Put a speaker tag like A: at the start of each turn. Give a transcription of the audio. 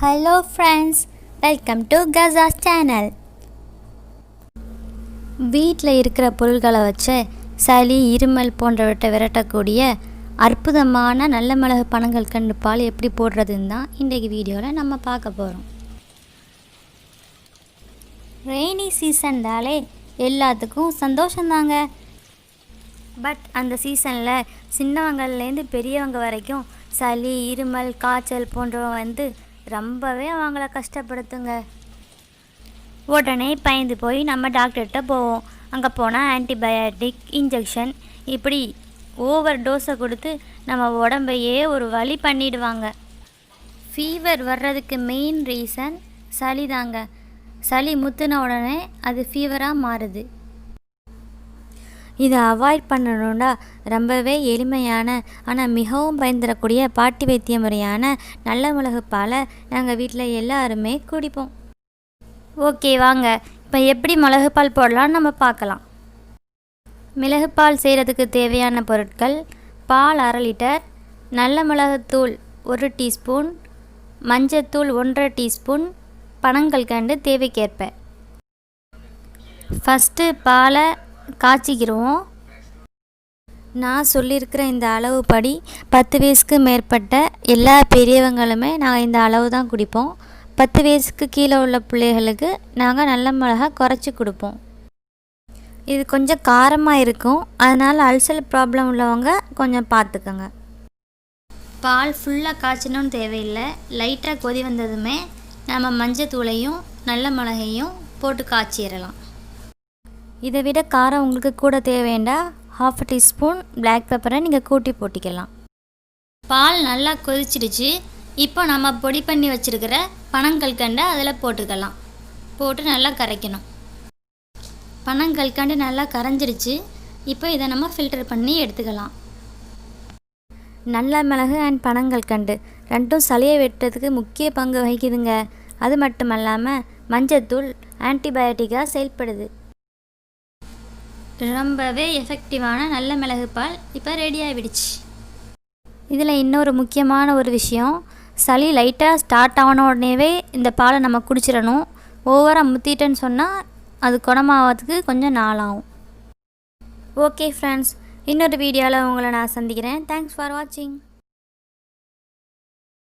A: Hello friends, welcome to Gaza's channel. வீட்டில் இருக்கிற பொருட்களை வச்சு சளி இருமல் போன்றவற்றை விரட்டக்கூடிய அற்புதமான நல்ல மிளகு பனங்கல்கண்டு பால் எப்படி போடுறதுன்னு தான் இன்றைக்கு வீடியோவில் நம்ம பார்க்க போகிறோம். ரெய்னி சீசன்டாலே எல்லாத்துக்கும் சந்தோஷந்தாங்க. பட் அந்த சீசனில் சின்னவங்கள்லேருந்து பெரியவங்க வரைக்கும் சளி இருமல் காய்ச்சல் போன்றவங்க ரொம்பவே அவங்கள கஷ்டப்படுத்துங்க. உடனே பயந்து போய் நம்ம டாக்டர்கிட்ட போவோம். அங்கே போனால் ஆன்டிபயாட்டிக் இன்ஜெக்ஷன் இப்படி ஓவர் டோஸை கொடுத்து நம்ம உடம்பையே ஒரு வலி பண்ணிடுவாங்க. ஃபீவர் வர்றதுக்கு மெயின் ரீசன் சளி தாங்க. சளி முத்துன உடனே அது ஃபீவராக மாறுது. இதை அவாய்ட் பண்ணணுன்னா ரொம்பவே எளிமையான ஆனால் மிகவும் பயந்துடக்கூடிய பாட்டி வைத்திய முறையான நல்ல மிளகு பாலை நாங்கள் வீட்டில் எல்லாருமே குடிப்போம். ஓகே வாங்க இப்போ எப்படி மிளகு பால் போடலான்னு நம்ம பார்க்கலாம். மிளகு பால் செய்கிறதுக்கு தேவையான பொருட்கள்: பால் 1/2 லிட்டர், நல்ல மிளகுத்தூள் 1 டீஸ்பூன், மஞ்சத்தூள் 1/2 டீஸ்பூன், பனங்கல்கண்டு தேவைக்கேற்ப. ஃபஸ்ட்டு பாலை காய்ச்சிக்கிடுவோம். நான் சொல்லியிருக்கிற இந்த அளவு படி 10 வயசுக்கு மேற்பட்ட எல்லா பெரியவங்களுமே நாங்கள் இந்த அளவு தான் குடிப்போம். 10 வயசுக்கு கீழே உள்ள பிள்ளைகளுக்கு நாங்கள் நல்ல மிளகா குறைச்சி கொடுப்போம். இது கொஞ்சம் காரமாக இருக்கும், அதனால் அல்சர் ப்ராப்ளம் உள்ளவங்க கொஞ்சம் பார்த்துக்கோங்க. பால் ஃபுல்லாக காய்ச்சணும்னு தேவையில்லை. லைட்டாக கொதி வந்ததுமே நம்ம மஞ்சத்தூளையும் நல்ல மிளகையும் போட்டு காய்ச்சிடலாம். இதை விட காரம் உங்களுக்கு கூட தேவைண்டா 1/2 டீஸ்பூன் பிளாக் பெப்பரை நீங்கள் கூட்டி போட்டிக்கலாம். பால் நல்லா கொதிச்சிடுச்சு. இப்போ நம்ம பொடி பண்ணி வச்சுருக்கிற பனங்கல்கண்டை அதில் போட்டுக்கலாம். போட்டு நல்லா கரைக்கணும். பனங்கல்கண்டு நல்லா கரைஞ்சிடுச்சு. இப்போ இதை நம்ம ஃபில்டர் பண்ணி எடுத்துக்கலாம். நல்ல மிளகு அண்ட் பனங்கல்கண்டு ரெண்டும் சளியை வெட்டுறதுக்கு முக்கிய பங்கு வகிக்குதுங்க. அது மட்டும் இல்லாமல் மஞ்சத்தூள் ஆன்டிபயோட்டிக்காக செயல்படுது. ரொம்பவே எஃபெக்டிவான நல்ல மிளகு பால் இப்போ ரெடி ஆகிடுச்சு. இதில் இன்னொரு முக்கியமான ஒரு விஷயம், சளி லைட்டாக ஸ்டார்ட் ஆன உடனேவே இந்த பாலை நம்ம குடிச்சிடணும். ஓவராக முத்திட்டேன்னு சொன்னால் அது குணமாகிறதுக்கு கொஞ்சம் நாளாகும். ஓகே ஃப்ரெண்ட்ஸ், இன்னொரு வீடியோவில் உங்களை நான் சந்திக்கிறேன். தேங்க்ஸ் ஃபார் வாட்சிங்.